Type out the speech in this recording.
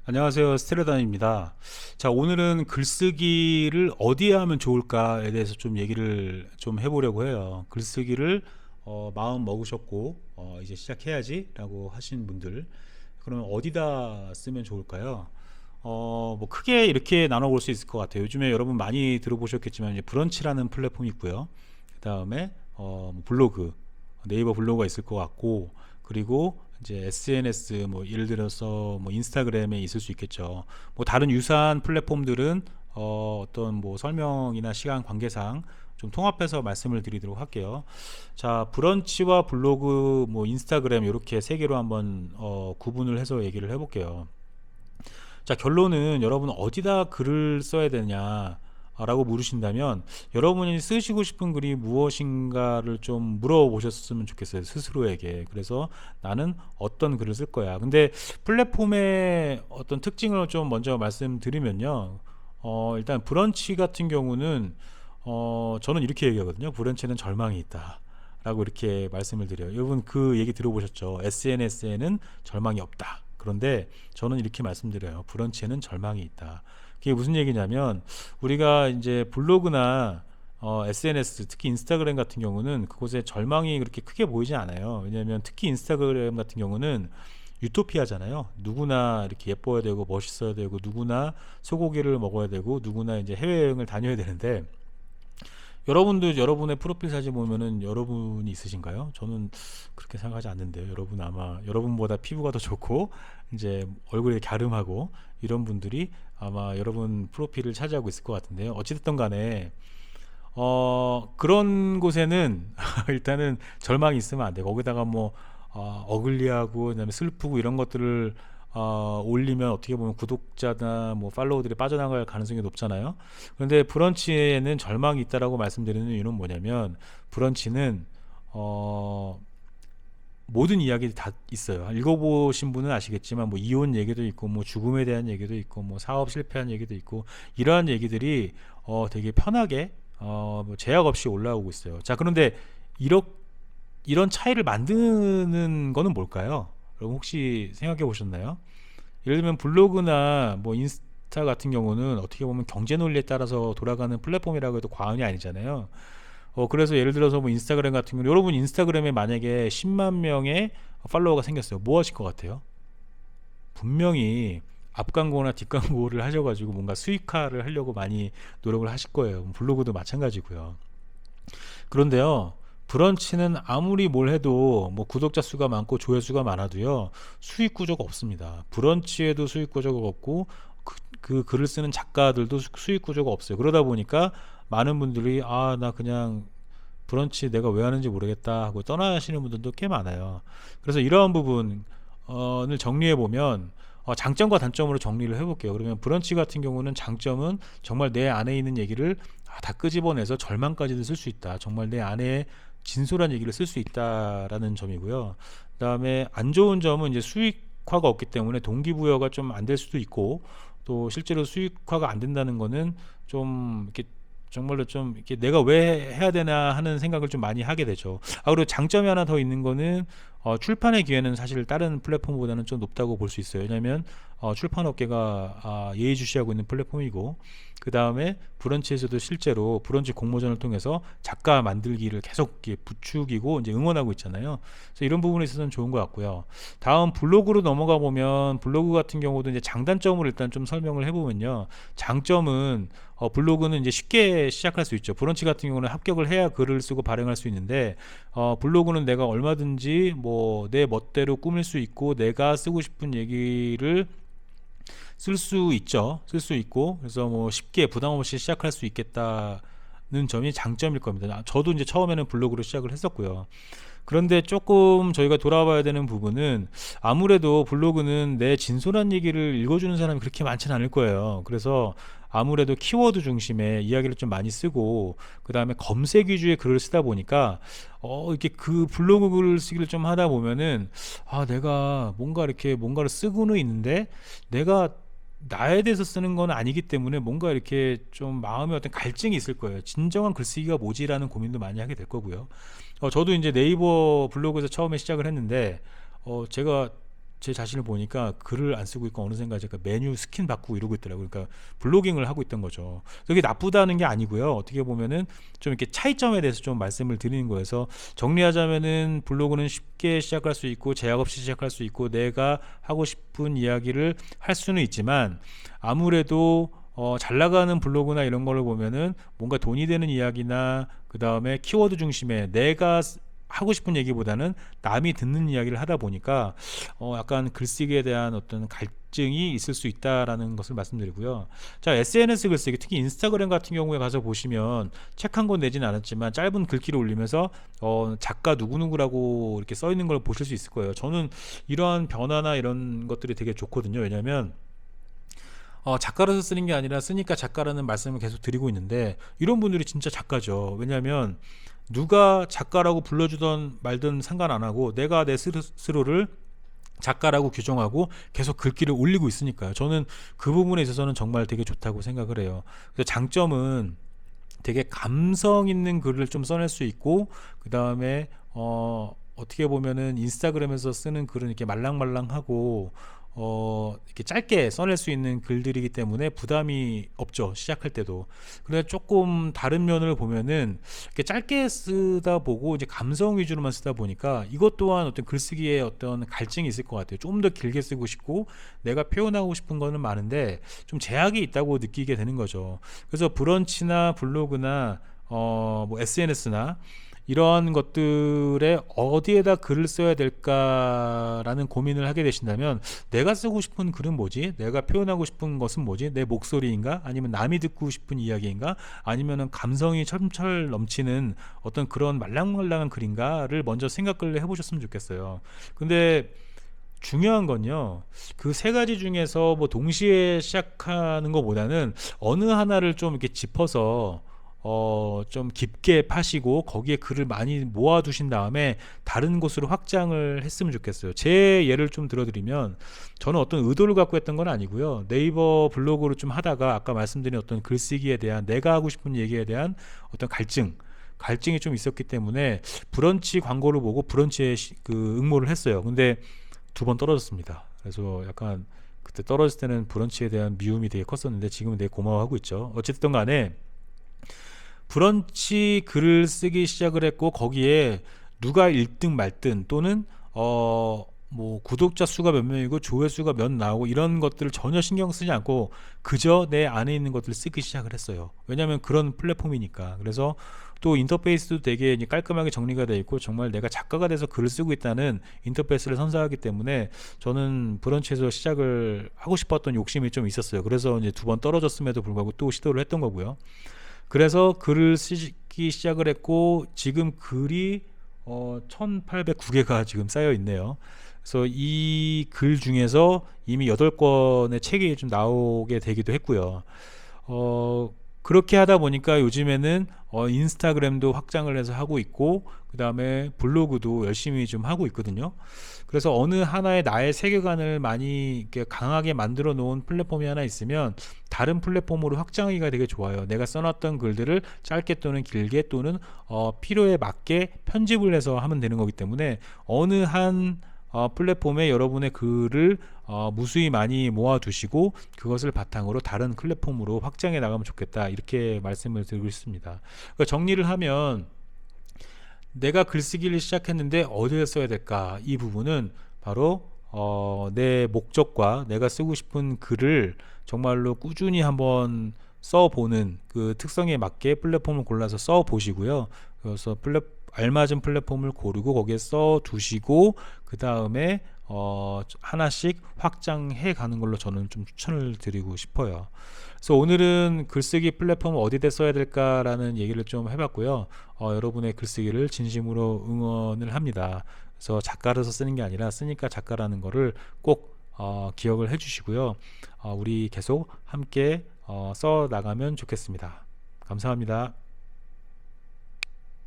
안녕하세요. 스테레단입니다. 자, 오늘은 글쓰기를 어디에 하면 좋을까에 대해서 좀 얘기를 좀 해보려고 해요. 글쓰기를 마음 먹으셨고 이제 시작해야지 라고 하신 분들, 그러면 어디다 쓰면 좋을까요? 뭐 크게 이렇게 나눠볼 수 있을 것 같아요. 요즘에 여러분 많이 들어보셨겠지만 이제 브런치라는 플랫폼이 있고요. 그 다음에 뭐 블로그, 네이버 블로그가 있을 것 같고, 그리고 이제 SNS, 뭐 예를 들어서 뭐 인스타그램에 있을 수 있겠죠. 뭐 다른 유사한 플랫폼들은 어떤 뭐 설명이나 시간 관계상 좀 통합해서 말씀을 드리도록 할게요. 자, 브런치와 블로그, 뭐 인스타그램 이렇게 세 개로 한번 구분을 해서 얘기를 해볼게요. 자, 결론은 여러분 어디다 글을 써야 되냐 라고 물으신다면, 여러분이 쓰시고 싶은 글이 무엇인가를 좀 물어보셨으면 좋겠어요, 스스로에게. 그래서 나는 어떤 글을 쓸 거야. 근데 플랫폼의 어떤 특징을 좀 먼저 말씀드리면요, 일단 브런치 같은 경우는 저는 이렇게 얘기하거든요. 브런치는 절망이 있다 라고 이렇게 말씀을 드려요. 여러분 그 얘기 들어보셨죠? SNS에는 절망이 없다. 그런데 저는 이렇게 말씀드려요. 브런치에는 절망이 있다. 그게 무슨 얘기냐면, 우리가 이제 블로그나 SNS, 특히 인스타그램 같은 경우는 그곳에 절망이 그렇게 크게 보이지 않아요. 왜냐하면 특히 인스타그램 같은 경우는 유토피아잖아요. 누구나 이렇게 예뻐야 되고 멋있어야 되고 누구나 소고기를 먹어야 되고 누구나 이제 해외여행을 다녀야 되는데, 여러분도 여러분의 프로필 사진 보면은 여러분이 있으신가요? 저는 그렇게 생각하지 않는데요. 여러분 아마 여러분보다 피부가 더 좋고 이제 얼굴이 갸름하고 이런 분들이 아마 여러분 프로필을 차지하고 있을 것 같은데요. 어찌됐든 간에 그런 곳에는 일단은 절망이 있으면 안 돼요. 거기다가 뭐 어글리하고 그다음에 슬프고 이런 것들을 올리면 어떻게 보면 구독자나 뭐 팔로워들이 빠져나갈 가능성이 높잖아요. 그런데 브런치에는 절망이 있다라고 말씀드리는 이유는 뭐냐면, 브런치는 어, 모든 이야기들이 다 있어요. 읽어보신 분은 아시겠지만 뭐 이혼 얘기도 있고 뭐 죽음에 대한 얘기도 있고 뭐 사업 실패한 얘기도 있고, 이러한 얘기들이 되게 편하게 뭐 제약 없이 올라오고 있어요. 자, 그런데 이런 차이를 만드는 거는 뭘까요? 여러분 혹시 생각해 보셨나요? 예를 들면 블로그나 뭐 인스타 같은 경우는 어떻게 보면 경제 논리에 따라서 돌아가는 플랫폼이라고 해도 과언이 아니잖아요. 그래서 예를 들어서 뭐 인스타그램 같은 경우, 여러분 인스타그램에 만약에 10만 명의 팔로워가 생겼어요. 뭐 하실 것 같아요? 분명히 앞광고나 뒷광고를 하셔가지고 뭔가 수익화를 하려고 많이 노력을 하실 거예요. 블로그도 마찬가지고요. 그런데요, 브런치는 아무리 뭘 해도 뭐 구독자 수가 많고 조회수가 많아도요, 수익 구조가 없습니다. 브런치에도 수익 구조가 없고 그 글을 쓰는 작가들도 수익 구조가 없어요. 그러다 보니까 많은 분들이 나 그냥 브런치 내가 왜 하는지 모르겠다 하고 떠나시는 분들도 꽤 많아요. 그래서 이러한 부분을 정리해 보면, 장점과 단점으로 정리를 해볼게요. 그러면 브런치 같은 경우는 장점은 정말 내 안에 있는 얘기를 다 끄집어내서 절망까지도 쓸 수 있다. 정말 내 안에 진솔한 얘기를 쓸 수 있다라는 점이고요. 그다음에 안 좋은 점은 이제 수익화가 없기 때문에 동기부여가 좀 안 될 수도 있고, 또 실제로 수익화가 안 된다는 거는 좀 이렇게 정말로 좀 이렇게 내가 왜 해야 되나 하는 생각을 좀 많이 하게 되죠. 그리고 장점이 하나 더 있는 거는, 출판의 기회는 사실 다른 플랫폼보다는 좀 높다고 볼 수 있어요. 왜냐하면 출판 업계가 예의주시하고 있는 플랫폼이고, 그 다음에 브런치에서도 실제로 브런치 공모전을 통해서 작가 만들기를 계속 이렇게 부추기고 이제 응원하고 있잖아요. 그래서 이런 부분에 있어서는 좋은 것 같고요. 다음 블로그로 넘어가 보면, 블로그 같은 경우도 이제 장단점을 일단 좀 설명을 해보면요. 장점은 블로그는 이제 쉽게 시작할 수 있죠. 브런치 같은 경우는 합격을 해야 글을 쓰고 발행할 수 있는데, 블로그는 내가 얼마든지 뭐 내 멋대로 꾸밀 수 있고 내가 쓰고 싶은 얘기를 쓸 수 있죠. 쓸 수 있고, 그래서 뭐 쉽게 부담 없이 시작할 수 있겠다는 점이 장점일 겁니다. 저도 이제 처음에는 블로그로 시작을 했었고요. 그런데 조금 저희가 돌아봐야 되는 부분은, 아무래도 블로그는 내 진솔한 얘기를 읽어주는 사람이 그렇게 많지는 않을 거예요. 그래서 아무래도 키워드 중심의 이야기를 좀 많이 쓰고, 그 다음에 검색 위주의 글을 쓰다 보니까 이렇게 그 블로그 글을 쓰기를 좀 하다 보면은, 내가 뭔가 이렇게 뭔가를 쓰고는 있는데 내가 나에 대해서 쓰는 건 아니기 때문에 뭔가 이렇게 좀 마음에 어떤 갈증이 있을 거예요. 진정한 글쓰기가 뭐지라는 고민도 많이 하게 될 거고요. 저도 이제 네이버 블로그에서 처음에 시작을 했는데, 제가 제 자신을 보니까 글을 안 쓰고 있고 어느샌가 제가 메뉴 스킨 바꾸고 이러고 있더라고요. 그러니까 블로깅을 하고 있던 거죠. 그게 나쁘다는 게 아니고요. 어떻게 보면은 좀 이렇게 차이점에 대해서 좀 말씀을 드리는 거여서, 정리하자면은 블로그는 쉽게 시작할 수 있고 제약 없이 시작할 수 있고 내가 하고 싶은 이야기를 할 수는 있지만, 아무래도 잘 나가는 블로그나 이런 거를 보면은 뭔가 돈이 되는 이야기나 그 다음에 키워드 중심의 내가 하고 싶은 얘기보다는 남이 듣는 이야기를 하다 보니까 약간 글쓰기에 대한 어떤 갈증이 있을 수 있다라는 것을 말씀드리고요. 자, SNS 글쓰기, 특히 인스타그램 같은 경우에 가서 보시면 책 한 권 내지는 않았지만 짧은 글귀를 올리면서 작가 누구누구라고 이렇게 써 있는 걸 보실 수 있을 거예요. 저는 이러한 변화나 이런 것들이 되게 좋거든요. 왜냐하면 작가로서 쓰는 게 아니라 쓰니까 작가라는 말씀을 계속 드리고 있는데, 이런 분들이 진짜 작가죠. 왜냐하면 누가 작가라고 불러주던 말든 상관 안 하고 내가 내 스스로를 작가라고 규정하고 계속 글귀를 올리고 있으니까요. 저는 그 부분에 있어서는 정말 되게 좋다고 생각을 해요. 그래서 장점은 되게 감성 있는 글을 좀 써낼 수 있고, 그 다음에 어떻게 보면은 인스타그램에서 쓰는 글은 이렇게 말랑말랑하고 이렇게 짧게 써낼 수 있는 글들이기 때문에 부담이 없죠, 시작할 때도. 그래, 조금 다른 면을 보면은 이렇게 짧게 쓰다 보고 이제 감성 위주로만 쓰다 보니까 이것 또한 어떤 글쓰기에 어떤 갈증이 있을 것 같아요. 좀 더 길게 쓰고 싶고 내가 표현하고 싶은 거는 많은데 좀 제약이 있다고 느끼게 되는 거죠. 그래서 브런치나 블로그나 뭐 SNS나 이러한 것들에 어디에다 글을 써야 될까라는 고민을 하게 되신다면, 내가 쓰고 싶은 글은 뭐지? 내가 표현하고 싶은 것은 뭐지? 내 목소리인가? 아니면 남이 듣고 싶은 이야기인가? 아니면은 감성이 철철 넘치는 어떤 그런 말랑말랑한 글인가를 먼저 생각을 해보셨으면 좋겠어요. 근데 중요한 건요, 그 세 가지 중에서 뭐 동시에 시작하는 것보다는 어느 하나를 좀 이렇게 짚어서 좀 깊게 파시고 거기에 글을 많이 모아두신 다음에 다른 곳으로 확장을 했으면 좋겠어요. 제 예를 좀 들어드리면, 저는 어떤 의도를 갖고 했던 건 아니고요. 네이버 블로그를 좀 하다가 아까 말씀드린 어떤 글쓰기에 대한, 내가 하고 싶은 얘기에 대한 어떤 갈증이 좀 있었기 때문에 브런치 광고를 보고 브런치에 그 응모를 했어요. 근데 2번 떨어졌습니다. 그래서 약간 그때 떨어졌을 때는 브런치에 대한 미움이 되게 컸었는데 지금은 되게 고마워하고 있죠. 어쨌든 간에 브런치 글을 쓰기 시작을 했고, 거기에 누가 1등 말든 또는 뭐 구독자 수가 몇 명이고 조회수가 몇 나오고 이런 것들을 전혀 신경 쓰지 않고 그저 내 안에 있는 것들을 쓰기 시작을 했어요. 왜냐하면 그런 플랫폼이니까. 그래서 또 인터페이스도 되게 깔끔하게 정리가 되어 있고 정말 내가 작가가 돼서 글을 쓰고 있다는 인터페이스를 선사하기 때문에 저는 브런치에서 시작을 하고 싶었던 욕심이 좀 있었어요. 그래서 이제 2번 떨어졌음에도 불구하고 또 시도를 했던 거고요. 그래서 글을 쓰기 시작을 했고 지금 글이 1809개가 지금 쌓여 있네요. 그래서 이 글 중에서 이미 8권의 책이 좀 나오게 되기도 했고요. 그렇게 하다 보니까 요즘에는 인스타그램도 확장을 해서 하고 있고, 그 다음에 블로그도 열심히 좀 하고 있거든요. 그래서 어느 하나의 나의 세계관을 많이 이렇게 강하게 만들어 놓은 플랫폼이 하나 있으면 다른 플랫폼으로 확장하기가 되게 좋아요. 내가 써놨던 글들을 짧게 또는 길게 또는 필요에 맞게 편집을 해서 하면 되는 거기 때문에 어느 한 플랫폼에 여러분의 글을 무수히 많이 모아두시고 그것을 바탕으로 다른 플랫폼으로 확장해 나가면 좋겠다, 이렇게 말씀을 드리고 있습니다. 그러니까 정리를 하면, 내가 글쓰기를 시작했는데 어디에 써야 될까, 이 부분은 바로 내 목적과 내가 쓰고 싶은 글을 정말로 꾸준히 한번 써보는 그 특성에 맞게 플랫폼을 골라서 써보시고요. 그래서 알맞은 플랫폼을 고르고 거기에 써 두시고 그 다음에 하나씩 확장해 가는 걸로 저는 좀 추천을 드리고 싶어요. 그래서 오늘은 글쓰기 플랫폼을 어디에 써야 될까라는 얘기를 좀 해봤고요. 여러분의 글쓰기를 진심으로 응원을 합니다. 그래서 작가로서 쓰는 게 아니라 쓰니까 작가라는 거를 꼭 기억을 해주시고요. 우리 계속 함께 써 나가면 좋겠습니다. 감사합니다.